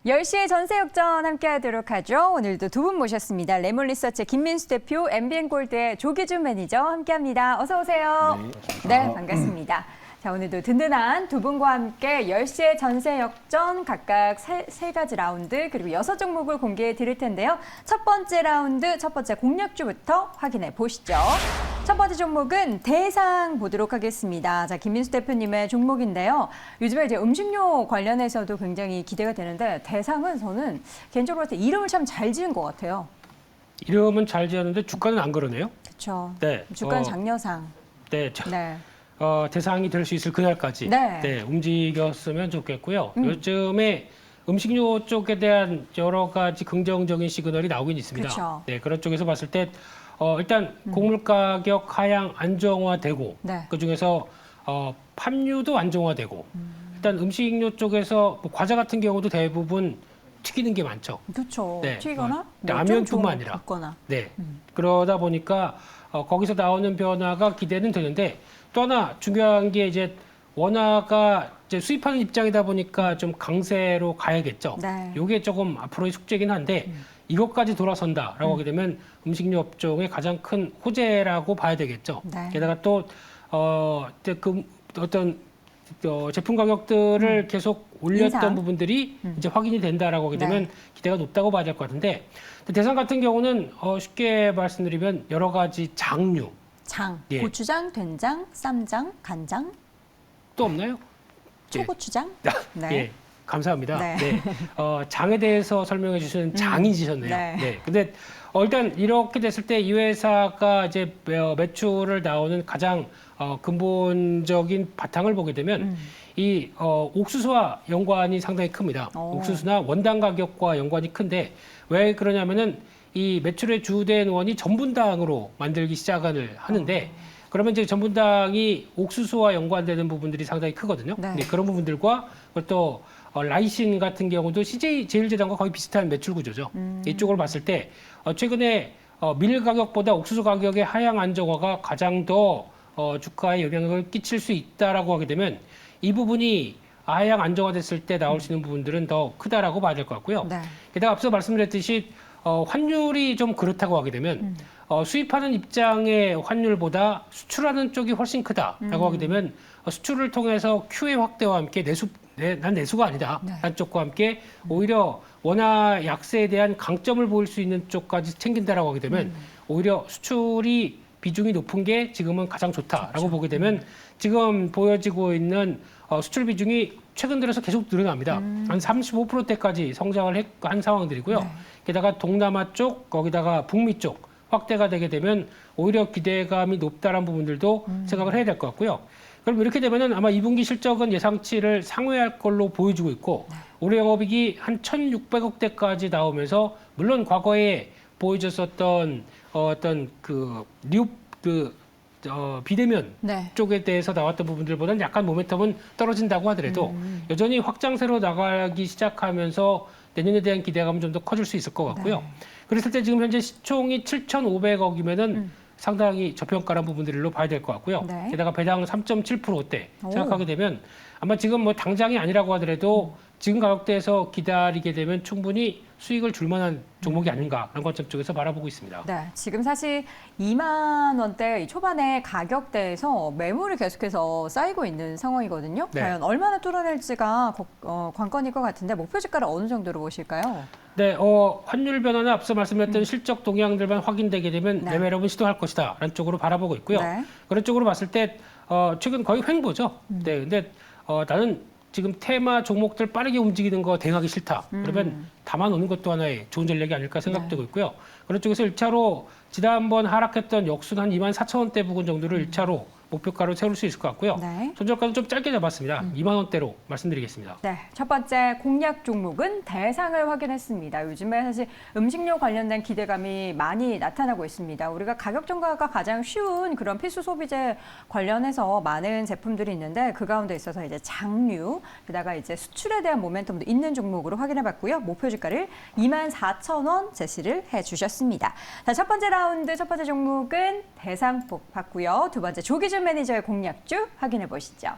10시에 전세역전 함께하도록 하죠. 오늘도 두 분 모셨습니다. 레몬리서치 김민수 대표, MBN골드의 조기준 매니저 함께합니다. 어서 오세요. 네, 반갑습니다. 자, 오늘도 든든한 두 분과 함께 10시에 전세역전 각각 세 가지 라운드 그리고 6종목을 공개해 드릴 텐데요. 첫 번째 라운드, 첫 번째 공략주부터 확인해 보시죠. 첫 번째 종목은 대상 보도록 하겠습니다. 자, 김민수 대표님의 종목인데요. 요즘에 이제 음식료 관련해서도 굉장히 기대가 되는데 대상은 저는 개인적으로 볼 때 이름을 참 잘 지은 것 같아요. 이름은 잘 지었는데 주가는 안 그러네요. 그렇죠. 네. 주가는 장려상. 네. 네. 대상이 될 수 있을 그날까지 네. 움직였으면 좋겠고요. 요즘에 음식료 쪽에 대한 여러 가지 긍정적인 시그널이 나오긴 있습니다. 그쵸. 네, 그런 쪽에서 봤을 때 일단 곡물 가격 하향 안정화되고 네. 그중에서 팜유도 안정화되고 일단 음식료 쪽에서 뭐 과자 같은 경우도 대부분 튀기는 게 많죠. 그렇죠. 네. 튀거나 라면뿐만 아니라. 굽거나. 네. 그러다 보니까 거기서 나오는 변화가 기대는 되는데 또 하나 중요한 게 이제 원화가 이제 수입하는 입장이다 보니까 좀 강세로 가야겠죠. 네. 이게 조금 앞으로의 숙제긴 한데 이것까지 돌아선다라고 하게 되면 음식료 업종의 가장 큰 호재라고 봐야 되겠죠. 네. 게다가 또 어떤 제품 가격들을 계속 올렸던 인상. 부분들이 이제 확인이 된다라고 하게 되면 네. 기대가 높다고 봐야 될 것 같은데 대상 같은 경우는 쉽게 말씀드리면 여러 가지 장류 장, 예. 고추장, 된장, 쌈장, 간장, 또 없나요? 초고추장. 네. 예, 감사합니다. 네. 네. 장에 대해서 설명해 주시는 장이시셨네요. 네. 네. 근데 일단 이렇게 됐을 때 이 회사가 이제 매출을 나오는 가장 근본적인 바탕을 보게 되면 이 옥수수와 연관이 상당히 큽니다. 오. 옥수수나 원당 가격과 연관이 큰데 왜 그러냐면은 이 매출의 주된 원이 전분당으로 만들기 시작을 하는데 그러면 이제 전분당이 옥수수와 연관되는 부분들이 상당히 크거든요. 네. 네, 그런 부분들과 또 라이신 같은 경우도 CJ 제일제당과 거의 비슷한 매출 구조죠. 이쪽을 봤을 때 최근에 밀 가격보다 옥수수 가격의 하향 안정화가 가장 더 주가에 영향을 끼칠 수 있다라고 하게 되면 이 부분이 하향 안정화됐을 때 나올 수 있는 부분들은 더 크다라고 봐야 될 것 같고요. 네. 게다가 앞서 말씀드렸듯이 환율이 좀 그렇다고 하게 되면 수입하는 입장의 환율보다 수출하는 쪽이 훨씬 크다라고 하게 되면 수출을 통해서 QA 확대와 함께 난 내수가 아니다. 네. 라는 쪽과 함께 오히려 원화 약세에 대한 강점을 보일 수 있는 쪽까지 챙긴다라고 하게 되면 오히려 수출이 비중이 높은 게 지금은 가장 좋다라고 그렇죠. 보게 되면 지금 보여지고 있는 수출 비중이 최근 들어서 계속 늘어납니다. 한 35%대까지 성장을 한 상황들이고요. 네. 게다가 동남아 쪽, 거기다가 북미 쪽 확대가 되게 되면 오히려 기대감이 높다는 부분들도 생각을 해야 될 것 같고요. 그럼 이렇게 되면은 아마 2분기 실적은 예상치를 상회할 걸로 보여지고 있고 올해 영업이익이 한 1,600억대까지 나오면서 물론 과거에 보여줬었던 어떤 비대면 네. 쪽에 대해서 나왔던 부분들보다는 약간 모멘텀은 떨어진다고 하더라도 여전히 확장세로 나가기 시작하면서 내년에 대한 기대감은 좀 더 커질 수 있을 것 같고요. 네. 그랬을 때 지금 현재 시총이 7,500억이면은 상당히 저평가란 부분들로 봐야 될 것 같고요. 네. 게다가 배당 3.7%대 오. 생각하게 되면 아마 지금 뭐 당장이 아니라고 하더라도 지금 가격대에서 기다리게 되면 충분히 수익을 줄 만한 종목이 아닌가 라는 관점 쪽에서 바라보고 있습니다. 네, 지금 사실 2만 원대 초반의 가격대에서 매물이 계속해서 쌓이고 있는 상황이거든요. 네. 과연 얼마나 뚫어낼지가 관건일 것 같은데 목표 주가를 어느 정도로 보실까요? 네, 환율 변화나 앞서 말씀드렸던 실적 동향들만 확인되게 되면 네. 레벨업은 시도할 것이다 라는 쪽으로 바라보고 있고요. 네. 그런 쪽으로 봤을 때 최근 거의 횡보죠. 네, 근데 나는 지금 테마 종목들 빠르게 움직이는 거 대응하기 싫다. 그러면 담아놓는 것도 하나의 좋은 전략이 아닐까 생각되고 있고요. 그런 쪽에서 1차로 지난번 하락했던 역순 한 24,000원대 부근 정도를 1차로 목표가로 세울 수 있을 것 같고요. 네. 손절가는 좀 짧게 잡았습니다. 2만 원대로 말씀드리겠습니다. 네, 첫 번째 공략 종목은 대상을 확인했습니다. 요즘에 사실 음식료 관련된 기대감이 많이 나타나고 있습니다. 우리가 가격 전가가 가장 쉬운 그런 필수 소비재 관련해서 많은 제품들이 있는데 그 가운데 있어서 이제 장류, 게다가 이제 수출에 대한 모멘텀도 있는 종목으로 확인해봤고요. 목표 주가를 24,000원 제시를 해주셨습니다. 자, 첫 번째 라운드 첫 번째 종목은 대상 봤고요. 두 번째 조기준 조기준 매니저의 공략주 확인해 보시죠.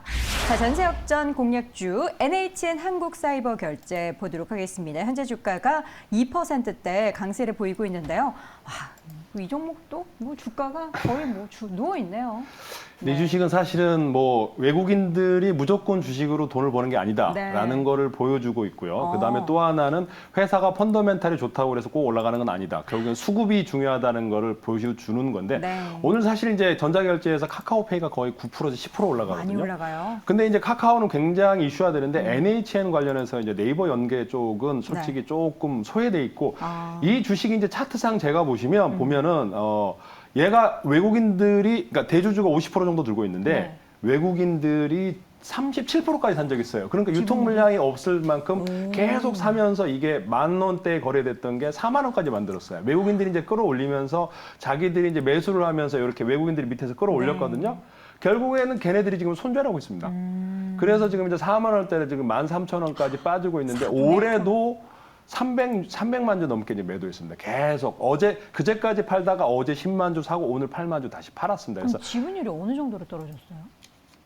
자, 전세역전 공략주 NHN 한국사이버결제 보도록 하겠습니다. 현재 주가가 2%대 강세를 보이고 있는데요. 와, 이 종목도 뭐 주가가 거의 뭐 누워 있네요. 이 주식은 사실은 뭐 외국인들이 무조건 주식으로 돈을 버는 게 아니다라는 네. 거를 보여주고 있고요. 그다음에 또 하나는 회사가 펀더멘탈이 좋다고 그래서 꼭 올라가는 건 아니다. 결국엔 수급이 중요하다는 거를 보여주는 건데 네. 오늘 사실 이제 전자결제에서 카카오페이가 거의 9%에서 10% 올라가거든요. 많이 올라가요. 근데 이제 카카오는 굉장히 이슈화 되는데 NHN 관련해서 이제 네이버 연계 쪽은 솔직히 네. 조금 소외돼 있고 이 주식이 이제 차트상 제가 보면은 얘가 외국인들이 그러니까 대주주가 50% 정도 들고 있는데 네. 외국인들이 37%까지 산 적이 있어요. 그러니까 유통 물량이 없을 만큼 계속 사면서 이게 10,000원대에 거래됐던 게 4만 원까지 만들었어요. 외국인들이 이제 끌어올리면서 자기들이 이제 매수를 하면서 이렇게 외국인들이 밑에서 끌어올렸거든요. 결국에는 걔네들이 지금 손절하고 있습니다. 그래서 지금 이제 4만 원대를 지금 13,000원까지 빠지고 있는데 올해도 300만 주 넘게 이제 매도했습니다. 계속 그제까지 팔다가 어제 10만 주 사고 오늘 8만 주 다시 팔았습니다. 그럼 그래서 지분율이 어느 정도로 떨어졌어요?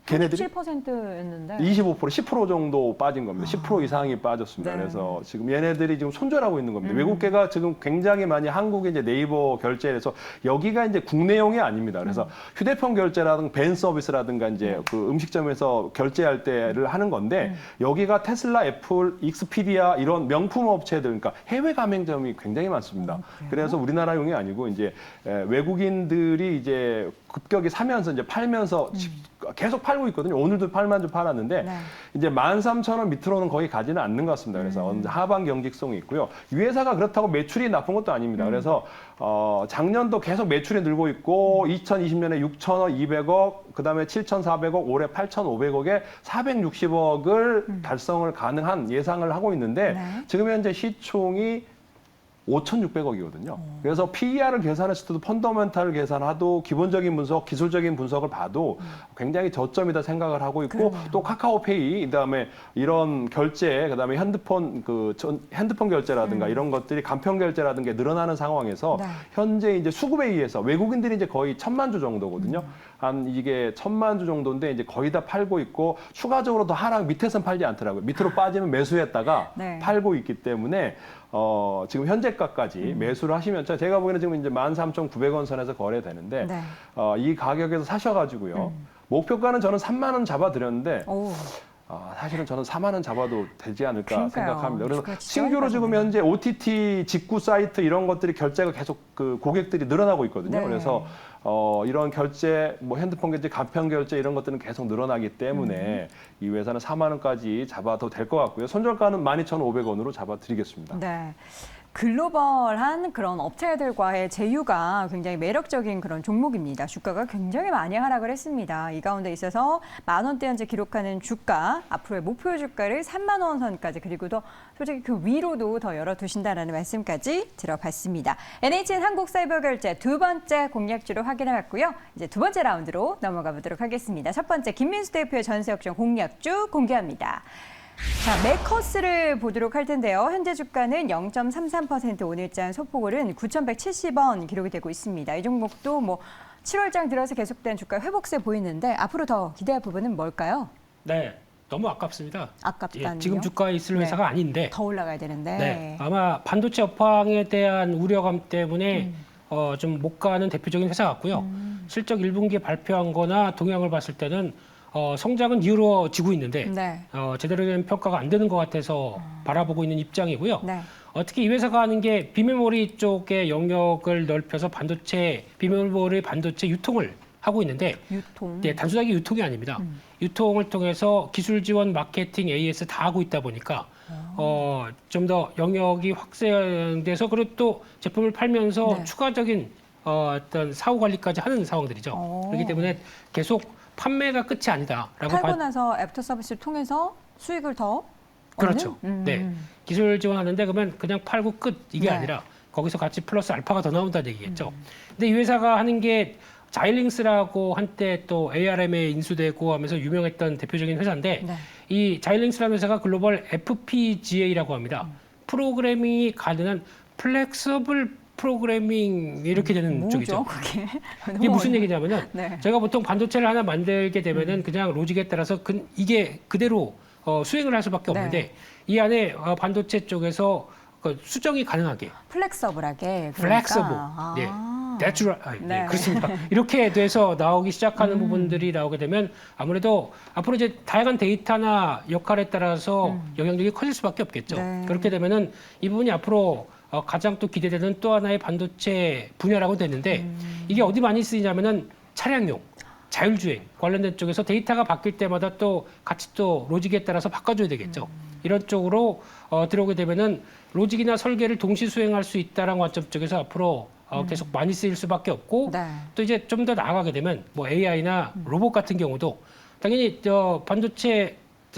걔네들이 7%였는데 25%, 10% 정도 빠진 겁니다. 10% 이상이 빠졌습니다. 네. 그래서 지금 얘네들이 지금 손절하고 있는 겁니다. 외국계가 지금 굉장히 많이 한국의 이제 네이버 결제에서 여기가 이제 국내용이 아닙니다. 그래서 휴대폰 결제라든가 밴 서비스라든가 이제 그 음식점에서 결제할 때를 하는 건데 여기가 테슬라, 애플, 익스피디아 이런 명품 업체들 그러니까 해외 가맹점이 굉장히 많습니다. 그래서 우리나라용이 아니고 이제 외국인들이 이제 급격히 사면서 이제 팔면서 계속 팔고 있거든요. 오늘도 8만 주 팔았는데 네. 이제 13,000원 밑으로는 거의 가지는 않는 것 같습니다. 그래서 하반 경직성이 있고요. 이 회사가 그렇다고 매출이 나쁜 것도 아닙니다. 그래서 작년도 계속 매출이 늘고 있고 2020년에 6,200억, 그다음에 7,400억, 올해 8,500억에 460억을 달성을 가능한 예상을 하고 있는데 네. 지금 현재 시총이 5,600억이거든요. 그래서 PER을 계산했을 때도 펀더멘탈을 계산하도 기본적인 분석, 기술적인 분석을 봐도 굉장히 저점이다 생각을 하고 있고 그러네요. 또 카카오페이, 그다음에 이런 결제, 그다음에 핸드폰 결제라든가 이런 것들이 간편 결제라든가 늘어나는 상황에서 네. 현재 이제 수급에 의해서 외국인들이 이제 거의 1,000만 주 정도거든요. 한 이게 1,000만 주 정도인데 이제 거의 다 팔고 있고 추가적으로 더 하락 밑에서는 팔지 않더라고요. 밑으로 빠지면 매수했다가 네. 팔고 있기 때문에 지금 현재가까지 매수를 하시면 제가 보기에는 지금 이제 13,900원 선에서 거래되는데 네. 이 가격에서 사셔가지고요. 목표가는 저는 3만 원 잡아드렸는데 오. 사실은 저는 4만 원 잡아도 되지 않을까 그러니까요. 생각합니다. 그래서 주가 진짜 신규로 많이 지금 빠졌네요. 현재 OTT 직구 사이트 이런 것들이 결제가 계속 그 고객들이 늘어나고 있거든요. 네. 그래서 이런 결제, 뭐 핸드폰 결제, 간편 결제 이런 것들은 계속 늘어나기 때문에 이 회사는 4만 원까지 잡아도 될 것 같고요. 손절가는 12,500원으로 잡아드리겠습니다. 네. 글로벌한 그런 업체들과의 제휴가 굉장히 매력적인 그런 종목입니다. 주가가 굉장히 많이 하락을 했습니다. 이 가운데 있어서 10,000원대 현재 기록하는 주가, 앞으로의 목표 주가를 3만 원 선까지 그리고 더 솔직히 그 위로도 더 열어두신다라는 말씀까지 들어봤습니다. NHN 한국사이버결제 두 번째 공략주로 확인해봤고요. 이제 두 번째 라운드로 넘어가 보도록 하겠습니다. 첫 번째 김민수 대표의 전세역전 공략주 공개합니다. 자, 메커스를 보도록 할 텐데요. 현재 주가는 0.33% 오늘장 소폭을은 9,170원 기록이 되고 있습니다. 이 종목도 뭐 7월장 들어서 계속된 주가 회복세 보이는데 앞으로 더 기대할 부분은 뭘까요? 네, 너무 아깝습니다. 아깝다는요? 지금 주가에 있을 회사가 아닌데 더 올라가야 되는데. 네, 아마 반도체 업황에 대한 우려감 때문에 좀 못 가는 대표적인 회사 같고요. 실적 1분기에 발표한 거나 동향을 봤을 때는 성장은 이루어지고 있는데 네. 제대로 된 평가가 안 되는 것 같아서 바라보고 있는 입장이고요. 네. 특히 이 회사가 하는 게 비메모리 쪽의 영역을 넓혀서 비메모리 반도체 유통을 하고 있는데 유통. 네, 단순하게 유통이 아닙니다. 유통을 통해서 기술 지원, 마케팅, AS 다 하고 있다 보니까 좀 더 영역이 확대돼서 그리고 또 제품을 팔면서 네. 추가적인 어떤 사후 관리까지 하는 상황들이죠. 그렇기 때문에 계속 판매가 끝이 아니다라고 팔고 나서 애프터 서비스를 통해서 수익을 더 그렇죠. 얻는? 네, 기술 지원하는데 그러면 그냥 팔고 끝 이게 네. 아니라 거기서 같이 플러스 알파가 더 나온다는 얘기겠죠. 근데 이 회사가 하는 게 자일링스라고 한때 또 ARM에 인수되고 하면서 유명했던 대표적인 회사인데 네. 이 자일링스라는 회사가 글로벌 FPGA라고 합니다. 프로그래밍이 가능한 플렉서블 프로그래밍 이렇게 되는 뭐죠, 쪽이죠. 그게? 이게 무슨 얘기냐면은 네. 제가 보통 반도체를 하나 만들게 되면은 그냥 로직에 따라서 이게 그대로 수행을 할 수밖에 없는데 네. 이 안에 반도체 쪽에서 그 수정이 가능하게 플렉서블하게. 플렉서블, 그러니까. 네, 아. 내추럴, 네. 네, 그렇습니다. 이렇게 돼서 나오기 시작하는 부분들이 나오게 되면 아무래도 앞으로 이제 다양한 데이터나 역할에 따라서 영향력이 커질 수밖에 없겠죠. 네. 그렇게 되면은 이 부분이 앞으로 가장 또 기대되는 또 하나의 반도체 분야라고 되는데 이게 어디 많이 쓰이냐면은 차량용, 자율주행 관련된 쪽에서 데이터가 바뀔 때마다 또 같이 또 로직에 따라서 바꿔줘야 되겠죠. 이런 쪽으로 들어오게 되면은 로직이나 설계를 동시 수행할 수 있다는 관점 쪽에서 앞으로 계속 많이 쓰일 수밖에 없고 네. 또 이제 좀 더 나아가게 되면 뭐 AI나 로봇 같은 경우도 당연히 반도체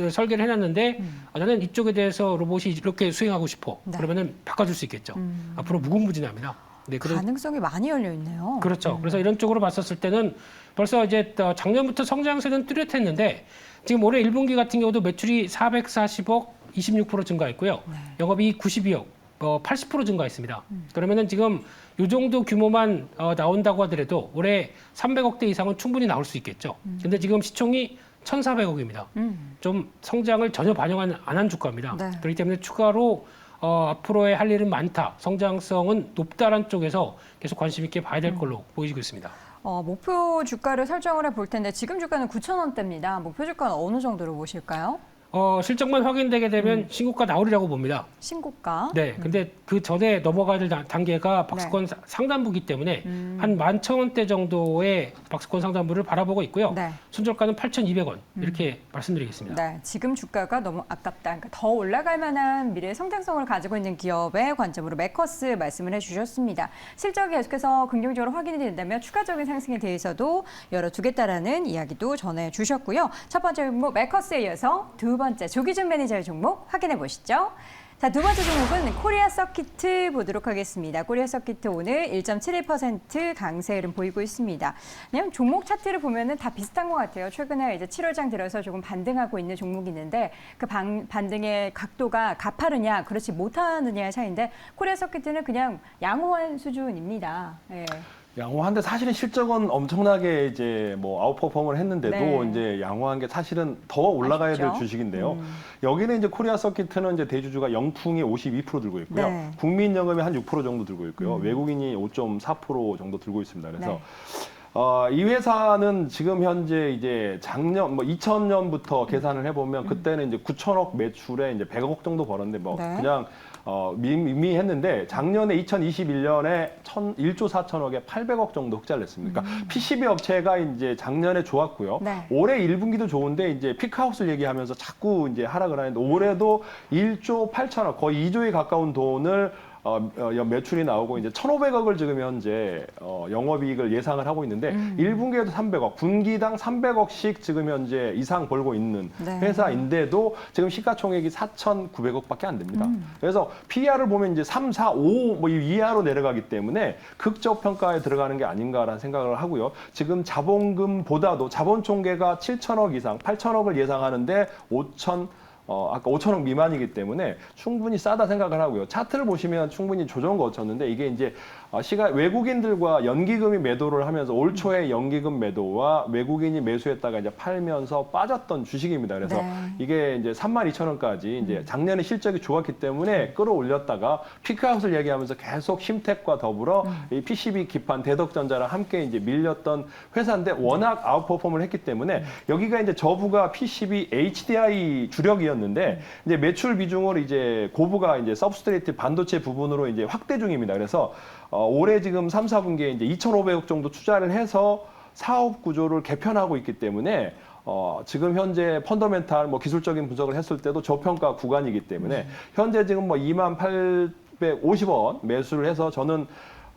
설계를 해놨는데 나는 이쪽에 대해서 로봇이 이렇게 수행하고 싶어. 네. 그러면은 바꿔줄 수 있겠죠. 앞으로 무궁무진합니다. 네, 가능성이 많이 열려 있네요. 그렇죠. 그래서 이런 쪽으로 봤었을 때는 벌써 이제 작년부터 성장세는 뚜렷했는데 지금 올해 1분기 같은 경우도 매출이 440억 26% 증가했고요. 영업이익 92억 80% 증가했습니다. 그러면은 지금 이 정도 규모만 나온다고 하더라도 올해 300억대 이상은 충분히 나올 수 있겠죠. 근데 지금 시총이 1,400억입니다. 좀 성장을 전혀 반영 안 한 주가입니다. 네. 그렇기 때문에 추가로 앞으로의 할 일은 많다. 성장성은 높다라는 쪽에서 계속 관심 있게 봐야 될 걸로 보이고 있습니다. 목표 주가를 설정을 해볼 텐데 지금 주가는 9,000원대입니다. 목표 주가는 어느 정도로 보실까요? 실적만 확인되게 되면 신고가 나오리라고 봅니다. 신고가. 네, 근데 그 전에 넘어가야 될 단계가 박스권 상단부기 때문에 한 11,000원대 정도의 박스권 상단부를 바라보고 있고요. 네. 손절가는 8,200원 이렇게 말씀드리겠습니다. 네, 지금 주가가 너무 아깝다. 그러니까 더 올라갈 만한 미래의 성장성을 가지고 있는 기업의 관점으로 매커스 말씀을 해주셨습니다. 실적이 계속해서 긍정적으로 확인이 된다면 추가적인 상승에 대해서도 열어두겠다라는 이야기도 전해주셨고요. 첫 번째 종목 매커스에 이어서 두 번째 조기준 매니저의 종목 확인해 보시죠. 자, 두 번째 종목은 코리아 서키트 보도록 하겠습니다. 코리아 서키트 오늘 1.71% 강세 흐름 보이고 있습니다. 그냥 종목 차트를 보면은 다 비슷한 것 같아요. 최근에 이제 7월장 들어서 조금 반등하고 있는 종목이 있는데 그 반등의 각도가 가파르냐, 그렇지 못하느냐의 차이인데 코리아 서키트는 그냥 양호한 수준입니다. 네. 양호한데 사실은 실적은 엄청나게 이제 뭐 아웃퍼폼을 했는데도 네. 이제 양호한 게 사실은 더 올라가야 아쉽죠? 될 주식인데요. 여기는 이제 코리아 서키트는 이제 대주주가 영풍이 52% 들고 있고요. 네. 국민연금이 한 6% 정도 들고 있고요. 외국인이 5.4% 정도 들고 있습니다. 그래서 네. 이 회사는 지금 현재 이제 작년 2000년부터 계산을 해보면 그때는 이제 9천억 매출에 이제 100억 정도 벌었는데 뭐 네. 그냥 미미했는데 작년에 2021년에 1조 4천억에 800억 정도 흑자를 냈습니다. 그러니까 PCB 업체가 이제 작년에 좋았고요. 네. 올해 1분기도 좋은데 이제 피크아웃을 얘기하면서 자꾸 이제 하락을 하는데 올해도 1조 8천억 거의 2조에 가까운 돈을 매출이 나오고 이제 1,500억을 지금 현재 영업이익을 예상을 하고 있는데 1분기에도 300억, 분기당 300억씩 지금 현재 이상 벌고 있는 네. 회사인데도 지금 시가총액이 4,900억밖에 안 됩니다. 그래서 PER을 보면 이제 3, 4, 5 뭐 이하로 내려가기 때문에 극적 평가에 들어가는 게 아닌가라는 생각을 하고요. 지금 자본금보다도 자본 총계가 7천억 이상, 8천억을 예상하는데 아까 5천억 미만이기 때문에 충분히 싸다 생각을 하고요. 차트를 보시면 충분히 조정 거쳤는데 이게 이제 외국인들과 연기금이 매도를 하면서 올 초에 연기금 매도와 외국인이 매수했다가 이제 팔면서 빠졌던 주식입니다. 그래서 네. 이게 이제 32,000원까지 이제 작년에 실적이 좋았기 때문에 끌어올렸다가 피크아웃을 얘기하면서 계속 심텍과 더불어 이 PCB 기판 대덕전자랑 함께 이제 밀렸던 회사인데 워낙 아웃퍼폼을 했기 때문에 여기가 이제 저부가 PCB HDI 주력이었는데 이제 매출 비중을 이제 고부가 이제 서브스트레이트 반도체 부분으로 이제 확대 중입니다. 그래서 올해 지금 3, 4분기에 이제 2,500억 정도 투자를 해서 사업 구조를 개편하고 있기 때문에 지금 현재 펀더멘탈 뭐 기술적인 분석을 했을 때도 저평가 구간이기 때문에 현재 지금 뭐 28,850원 매수를 해서 저는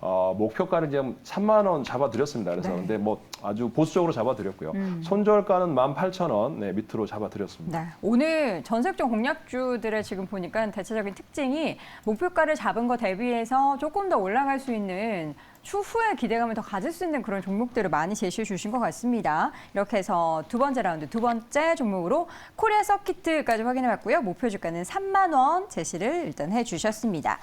목표가는 지금 3만 원 잡아드렸습니다. 그래서 네. 근데 뭐 아주 보수적으로 잡아드렸고요. 손절가는 18,000원 밑으로 잡아드렸습니다. 네. 오늘 전sek종 공략주들의 지금 보니까 대체적인 특징이 목표가를 잡은 거 대비해서 조금 더 올라갈 수 있는 추후에 기대감을 더 가질 수 있는 그런 종목들을 많이 제시해 주신 것 같습니다. 이렇게 해서 두 번째 라운드, 두 번째 종목으로 코리아 서키트까지 확인해 봤고요. 목표 주가는 3만 원 제시를 일단 해 주셨습니다.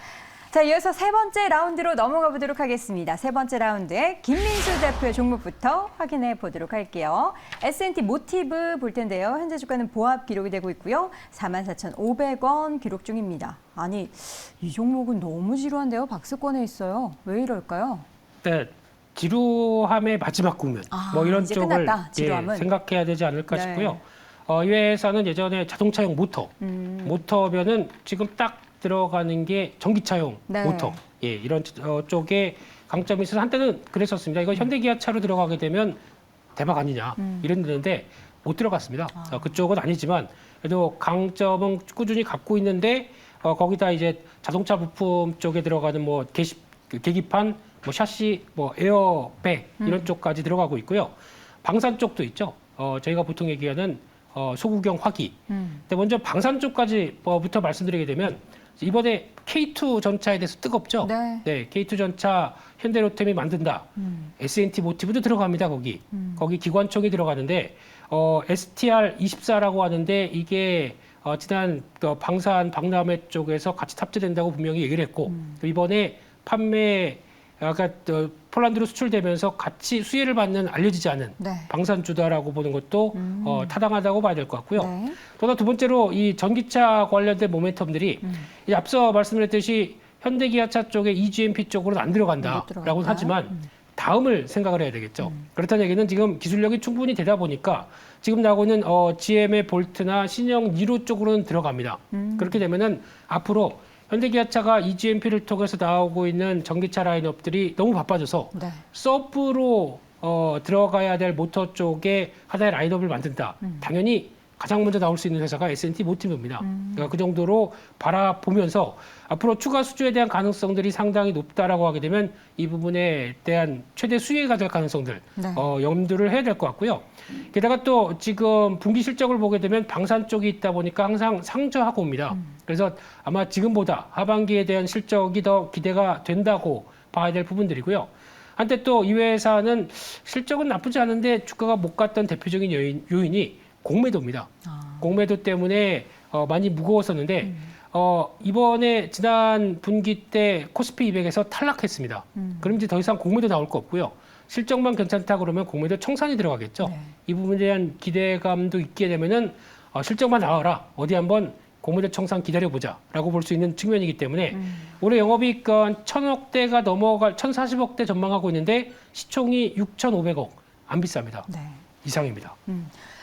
자, 이어서 세 번째 라운드로 넘어가 보도록 하겠습니다. 세 번째 라운드에 김민수 대표의 종목부터 확인해 보도록 할게요. S&T 모티브 볼 텐데요. 현재 주가는 보합 기록이 되고 있고요. 44,500원 기록 중입니다. 아니, 이 종목은 너무 지루한데요. 박스권에 있어요. 왜 이럴까요? 네, 지루함의 마지막 국면. 뭐 이런 이제 쪽을 끝났다, 지루함은. 생각해야 되지 않을까 네. 싶고요. 이 회사는 예전에 자동차용 모터, 모터면은 지금 딱 들어가는 게 전기차용 네. 모터, 이런 쪽에 강점이 있어서 한때는 그랬었습니다. 이거 현대기아차로 들어가게 되면 대박 아니냐 이랬는데 못 들어갔습니다. 그쪽은 아니지만 그래도 강점은 꾸준히 갖고 있는데 거기다 이제 자동차 부품 쪽에 들어가는 뭐 계기판, 뭐 샤시, 뭐 에어백 이런 쪽까지 들어가고 있고요. 방산 쪽도 있죠. 저희가 보통 얘기하는 소구경 화기. 근데 먼저 방산 쪽까지부터 말씀드리게 되면 이번에 K2 전차에 대해서 뜨겁죠. 네. K2 전차 현대로템이 만든다. S&T 모티브도 들어갑니다. 거기 기관총이 들어가는데 STR-24라고 하는데 이게 지난 방산 박람회 쪽에서 같이 탑재된다고 분명히 얘기를 했고 이번에 판매 아까 폴란드로 수출되면서 같이 수혜를 받는 알려지지 않은 네. 방산주다라고 보는 것도 타당하다고 봐야 될 것 같고요. 네. 또 두 번째로 이 전기차 관련된 모멘텀들이 이 앞서 말씀드렸듯이 현대기아차 쪽에 EGMP 쪽으로는 안 들어간다라고 하지만 다음을 생각을 해야 되겠죠. 그렇다는 얘기는 지금 기술력이 충분히 되다 보니까 지금 나오고 있는 GM의 볼트나 신형 니로 쪽으로는 들어갑니다. 그렇게 되면은 앞으로 현대기아차가 EGMP를 통해서 나오고 있는 전기차 라인업들이 너무 바빠져서 네. 서브로 들어가야 될 모터 쪽에 하나의 라인업을 만든다. 당연히 가장 먼저 나올 수 있는 회사가 S&T 모티브입니다. 그러니까 그 정도로 바라보면서 앞으로 추가 수주에 대한 가능성들이 상당히 높다라고 하게 되면 이 부분에 대한 최대 수혜가 될 가능성들 네. 염두를 해야 될 것 같고요. 게다가 또 지금 분기 실적을 보게 되면 방산 쪽이 있다 보니까 항상 상저하고 옵니다. 그래서 아마 지금보다 하반기에 대한 실적이 더 기대가 된다고 봐야 될 부분들이고요. 한때 또 이 회사는 실적은 나쁘지 않은데 주가가 못 갔던 대표적인 요인이 공매도입니다. 공매도 때문에 많이 무거웠었는데 이번에 지난 분기 때 코스피 200에서 탈락했습니다. 그럼 이제 더 이상 공매도 나올 거 없고요. 실적만 괜찮다 그러면 공매도 청산이 들어가겠죠. 네. 이 부분에 대한 기대감도 있게 되면은 실적만 나와라. 어디 한번 공매도 청산 기다려보자라고 볼 수 있는 측면이기 때문에 올해 영업이익 1,000억대가 넘어갈 1,040억대 전망하고 있는데 시총이 6,500억. 안 비쌉니다. 네. 이상입니다.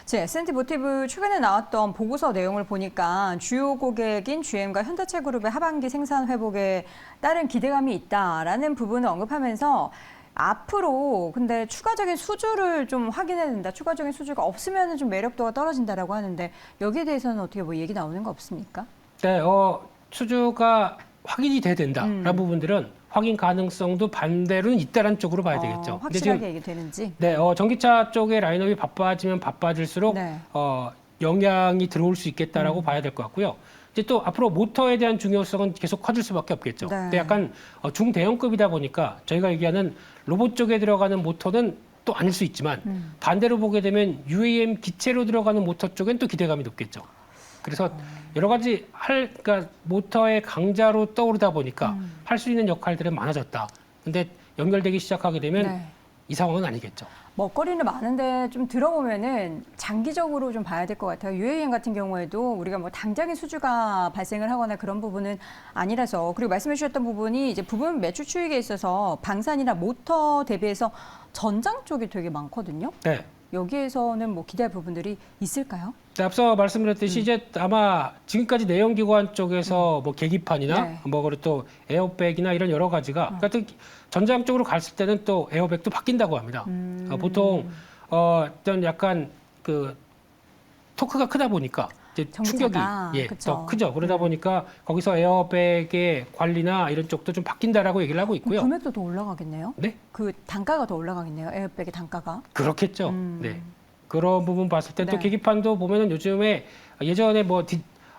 제 S&T 모티브 최근에 나왔던 보고서 내용을 보니까 주요 고객인 GM과 현대차그룹의 하반기 생산 회복에 따른 기대감이 있다라는 부분을 언급하면서 앞으로 근데 추가적인 수주를 좀 확인해야 된다. 추가적인 수주가 없으면 좀 매력도가 떨어진다라고 하는데 여기에 대해서는 어떻게 뭐 얘기 나오는 거 없습니까? 네, 수주가 확인이 돼야 된다라는 부분들은 확인 가능성도 반대로는 있다는 쪽으로 봐야 되겠죠. 근데 확실하게 지금 얘기되는지. 네, 전기차 쪽의 라인업이 바빠지면 바빠질수록 네. 영향이 들어올 수 있겠다라고 봐야 될 것 같고요. 이제 또 앞으로 모터에 대한 중요성은 계속 커질 수밖에 없겠죠. 네. 근데 약간 중대형급이다 보니까 저희가 얘기하는 로봇 쪽에 들어가는 모터는 또 아닐 수 있지만 반대로 보게 되면 UAM 기체로 들어가는 모터 쪽엔 또 기대감이 높겠죠. 그래서 여러 가지 그러니까 모터의 강자로 떠오르다 보니까 할 수 있는 역할들은 많아졌다. 근데 연결되기 시작하게 되면 네. 이 상황은 아니겠죠. 먹거리는 많은데 좀 들어보면은 장기적으로 좀 봐야 될 것 같아요. UAM 같은 경우에도 우리가 뭐 당장의 수주가 발생을 하거나 그런 부분은 아니라서 그리고 말씀해 주셨던 부분이 이제 부분 매출 추이에 있어서 방산이나 모터 대비해서 전장 쪽이 되게 많거든요. 네. 여기에서는 뭐 기대할 부분들이 있을까요? 네, 앞서 말씀드렸듯이 이제 아마 지금까지 내연기관 쪽에서 뭐 계기판이나 네. 뭐 그리고 또 에어백이나 이런 여러 가지가 그러니까 전장 쪽으로 갔을 때는 또 에어백도 바뀐다고 합니다. 보통 어떤 약간 그 토크가 크다 보니까 이제 충격이 정차가, 그쵸. 더 크죠. 그러다 보니까 거기서 에어백의 관리나 이런 쪽도 좀 바뀐다라고 얘기를 하고 있고요. 금액도 더 올라가겠네요. 네, 그 단가가 더 올라가겠네요. 에어백의 단가가. 그렇겠죠. 네. 그런 부분 봤을 때 또 네. 계기판도 보면은 요즘에 예전에 뭐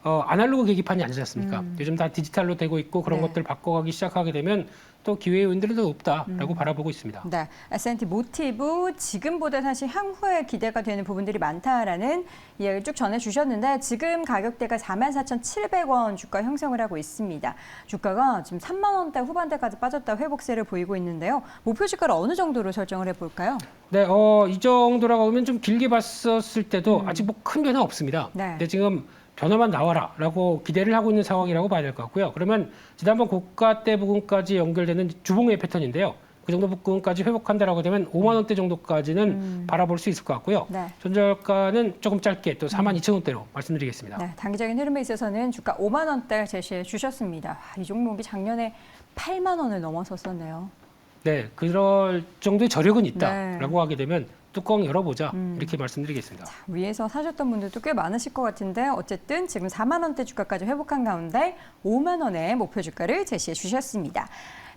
아날로그 계기판이 아니지 않습니까? 요즘 다 디지털로 되고 있고 그런 네. 것들 바꿔가기 시작하게 되면 또 기회의 은들은 더 높다라고 바라보고 있습니다. 네, S&T 모티브 지금보다 사실 향후에 기대가 되는 부분들이 많다라는 이야기를 쭉 전해주셨는데 지금 가격대가 44,700원 주가 형성을 하고 있습니다. 주가가 지금 3만 원대 후반대까지 빠졌다 회복세를 보이고 있는데요. 목표 주가를 어느 정도로 설정을 해볼까요? 네, 이 정도라고 하면 좀 길게 봤었을 때도 아직 뭐 큰 변화 없습니다. 네. 근데 지금 변화만 나와라라고 기대를 하고 있는 상황이라고 봐야 될 것 같고요. 그러면 지난번 고가대 부근까지 연결되는 주봉의 패턴인데요. 그 정도 부근까지 회복한다라고 되면 5만 원대 정도까지는 바라볼 수 있을 것 같고요. 네. 손절가는 조금 짧게 또 4만 2천 원대로 말씀드리겠습니다. 네, 단기적인 흐름에 있어서는 주가 5만 원대 제시해 주셨습니다. 와, 이 종목이 작년에 8만 원을 넘어섰었네요. 네, 그럴 정도의 저력은 네. 있다라고 하게 되면 뚜껑 열어보자 이렇게 말씀드리겠습니다. 위에서 사셨던 분들도 꽤 많으실 것 같은데 어쨌든 지금 4만 원대 주가까지 회복한 가운데 5만 원의 목표 주가를 제시해 주셨습니다.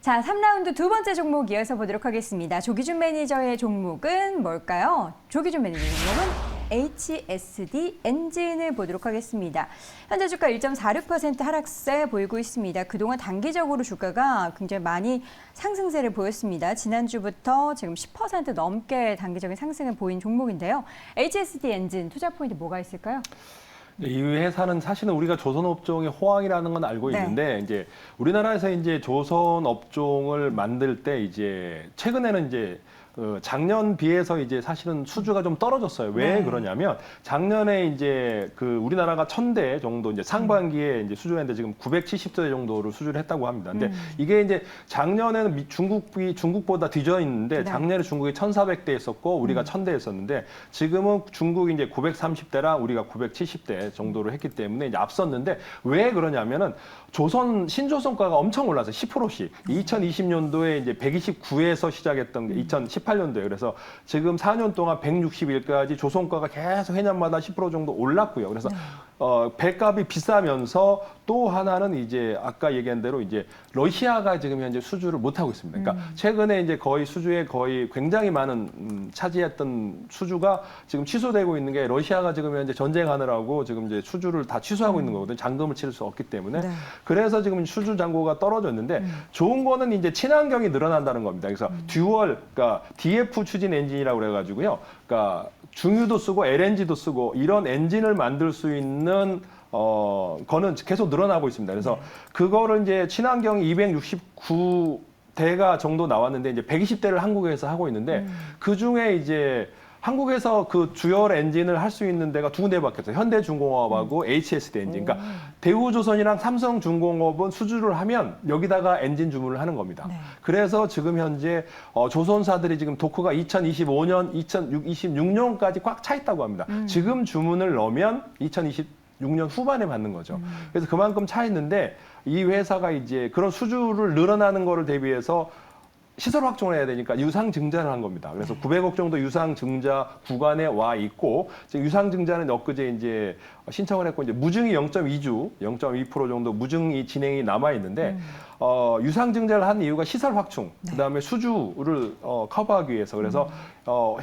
자, 3라운드 두 번째 종목 이어서 보도록 하겠습니다. 조기준 매니저의 종목은 뭘까요? 조기준 매니저 종목은 HSD 엔진을 보도록 하겠습니다. 현재 주가 1.46% 하락세 보이고 있습니다. 그동안 단기적으로 주가가 굉장히 많이 상승세를 보였습니다. 지난주부터 지금 10% 넘게 단기적인 상승을 보인 종목인데요. HSD 엔진 투자 포인트 뭐가 있을까요? 이 회사는 사실은 우리가 조선업종의 호황이라는 건 알고 네. 있는데 이제 우리나라에서 이제 조선업종을 만들 때 이제 최근에는 이제 작년 비해서 이제 사실은 수주가 좀 떨어졌어요. 왜 네. 그러냐면 작년에 이제 그 우리나라가 1,000대 정도 이제 상반기에 이제 수주했는데 지금 970대 정도를 수주를 했다고 합니다. 근데 이게 이제 작년에는 중국보다 뒤져 있는데 네. 작년에 중국이 1,400대 했었고 우리가 1,000대 했었는데 지금은 중국이 이제 930대랑 우리가 970대 정도로 했기 때문에 이제 앞섰는데 왜 그러냐면은 신조선가가 엄청 올랐어요. 10%씩. 2020년도에 이제 129에서 시작했던 게 2018년도에 그래서 지금 4년 동안 161까지 조선가가 계속 해년마다 10% 정도 올랐고요. 그래서 배값이 비싸면서 또 하나는 이제 아까 얘기한 대로 이제 러시아가 지금 현재 수주를 못 하고 있습니다. 그러니까 최근에 이제 거의 수주에 거의 굉장히 많은 차지했던 수주가 지금 취소되고 있는 게 러시아가 지금 현재 전쟁하느라고 지금 이제 수주를 다 취소하고 있는 거거든요. 잔금을 치를 수 없기 때문에. 네. 그래서 지금 수주 잔고가 떨어졌는데 좋은 거는 이제 친환경이 늘어난다는 겁니다. 그래서 듀얼, 그러니까 DF 추진 엔진이라고 그래가지고요. 그러니까 중유도 쓰고 LNG도 쓰고 이런 엔진을 만들 수 있는 거는 계속 늘어나고 있습니다. 그래서 그거를 이제 친환경 269대가 정도 나왔는데 이제 120대를 한국에서 하고 있는데 그 중에 이제 한국에서 그 듀얼 엔진을 할 수 있는 데가 두 군데밖에 없어요. 현대중공업하고 HSD 엔진. 그러니까 대우조선이랑 삼성중공업은 수주를 하면 여기다가 엔진 주문을 하는 겁니다. 네. 그래서 지금 현재 조선사들이 지금 도크가 2025년, 2026년까지 꽉 차 있다고 합니다. 지금 주문을 넣으면 2026년 후반에 받는 거죠. 그래서 그만큼 차 있는데 이 회사가 이제 그런 수주를 늘어나는 거를 대비해서 시설 확충을 해야 되니까 유상 증자를 한 겁니다. 그래서 900억 정도 유상 증자 구간에 와 있고 지금 유상 증자는 엊그제 이제 신청을 했고 이제 무증이 0.2% 정도 무증이 진행이 남아 있는데 유상 증자를 한 이유가 시설 확충, 그다음에 수주를 커버하기 위해서 그래서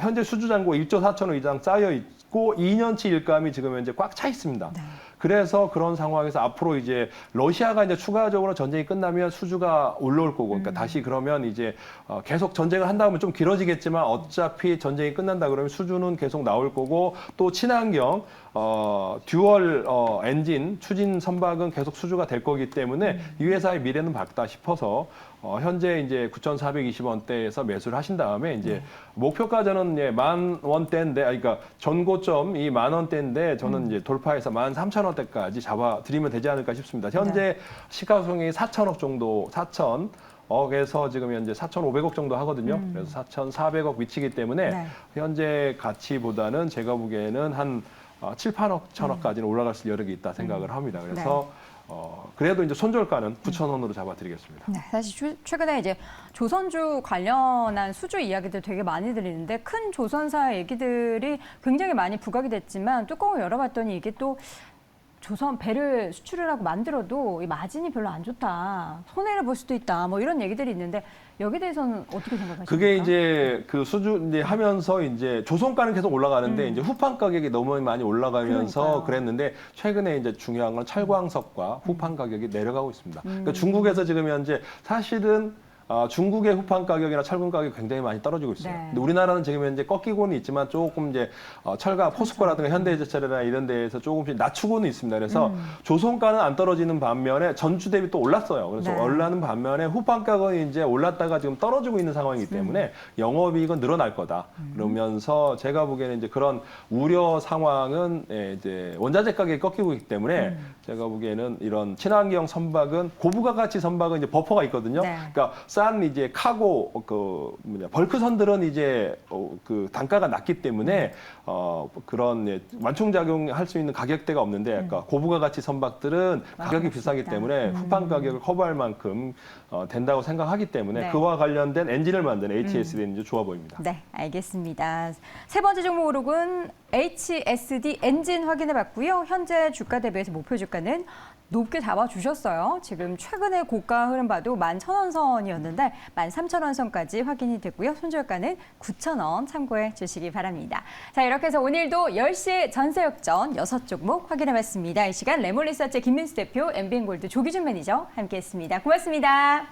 현재 수주 잔고 1조 4천억 이상 쌓여 있고 2년치 일감이 지금 현재 꽉 차 있습니다. 네. 그래서 그런 상황에서 앞으로 이제 러시아가 이제 추가적으로 전쟁이 끝나면 수주가 올라올 거고, 그러니까 다시 그러면 이제 계속 전쟁을 한다면 좀 길어지겠지만 어차피 전쟁이 끝난다 그러면 수주는 계속 나올 거고 또 친환경 듀얼 엔진 추진 선박은 계속 수주가 될 거기 때문에 이 회사의 미래는 밝다 싶어서 현재 이제 9,420원대에서 매수를 하신 다음에 이제 목표가저는 예, 10,000원대인데, 그러니까 전고점 이 10,000원대인데 저는 이제 돌파해서 13,000원대까지 잡아드리면 되지 않을까 싶습니다. 현재 시가총액이 4천억 정도, 4천억에서 지금 현재 4,500억 정도 하거든요. 그래서 4,400억 위치이기 때문에 네. 현재 가치보다는 제가 보기에는 한 7, 8억, 1,000억까지는 올라갈 수 여력이 있다 생각을 합니다. 그래서 그래도 이제 손절가는 9,000원으로 잡아드리겠습니다. 네, 사실 최근에 이제 조선주 관련한 수주 이야기들 되게 많이 들리는데 큰 조선사 얘기들이 굉장히 많이 부각이 됐지만 뚜껑을 열어봤더니 이게 또 조선 배를 수출을 하고 만들어도 이 마진이 별로 안 좋다, 손해를 볼 수도 있다, 뭐 이런 얘기들이 있는데 여기 대해서는 어떻게 생각하십니까? 그게 이제 그 수준 이제 하면서 이제 조선가는 계속 올라가는데 이제 후판 가격이 너무 많이 올라가면서 그러니까요. 그랬는데 최근에 이제 중요한 건 철광석과 후판 가격이 내려가고 있습니다. 그러니까 중국에서 지금 현재 사실은 중국의 후판 가격이나 철근 가격이 굉장히 많이 떨어지고 있어요. 네. 근데 우리나라는 지금 현재 꺾이고는 있지만 조금 이제 철강 포스코라든가 현대제철이나 이런 데에서 조금씩 낮추고는 있습니다. 그래서 조선가는 안 떨어지는 반면에 전주 대비 또 올랐어요. 그래서 네. 올라는 반면에 후판 가격은 이제 올랐다가 지금 떨어지고 있는 상황이기 때문에 영업이익은 늘어날 거다. 그러면서 제가 보기에는 이제 그런 우려 상황은 이제 원자재 가격이 꺾이고 있기 때문에 제가 보기에는 이런 친환경 선박은 고부가 가치 선박은 이제 버퍼가 있거든요. 네. 그러니까 싼 이제 카고 벌크 선들은 이제 그 단가가 낮기 때문에 그런 완충 작용할 수 있는 가격대가 없는데 그러니까 고부가 가치 선박들은 가격이 비싸기 있다. 때문에 후판 가격을 커버할 만큼 된다고 생각하기 때문에 네. 그와 관련된 엔진을 만드는 HSD 엔진 좋아 보입니다. 네, 알겠습니다. 세 번째 종목 오르군 HSD 엔진 확인해봤고요. 현재 주가 대비해서 목표 주가는 높게 잡아주셨어요. 지금 최근에 고가 흐름 봐도 11,000원 선이었는데 13,000원 선까지 확인이 됐고요. 손절가는 9,000원 참고해 주시기 바랍니다. 자, 이렇게 해서 오늘도 10시 전세역전 6종목 확인해봤습니다. 이 시간 레몬리서치 김민수 대표, MBN골드 조기준 매니저 함께했습니다. 고맙습니다.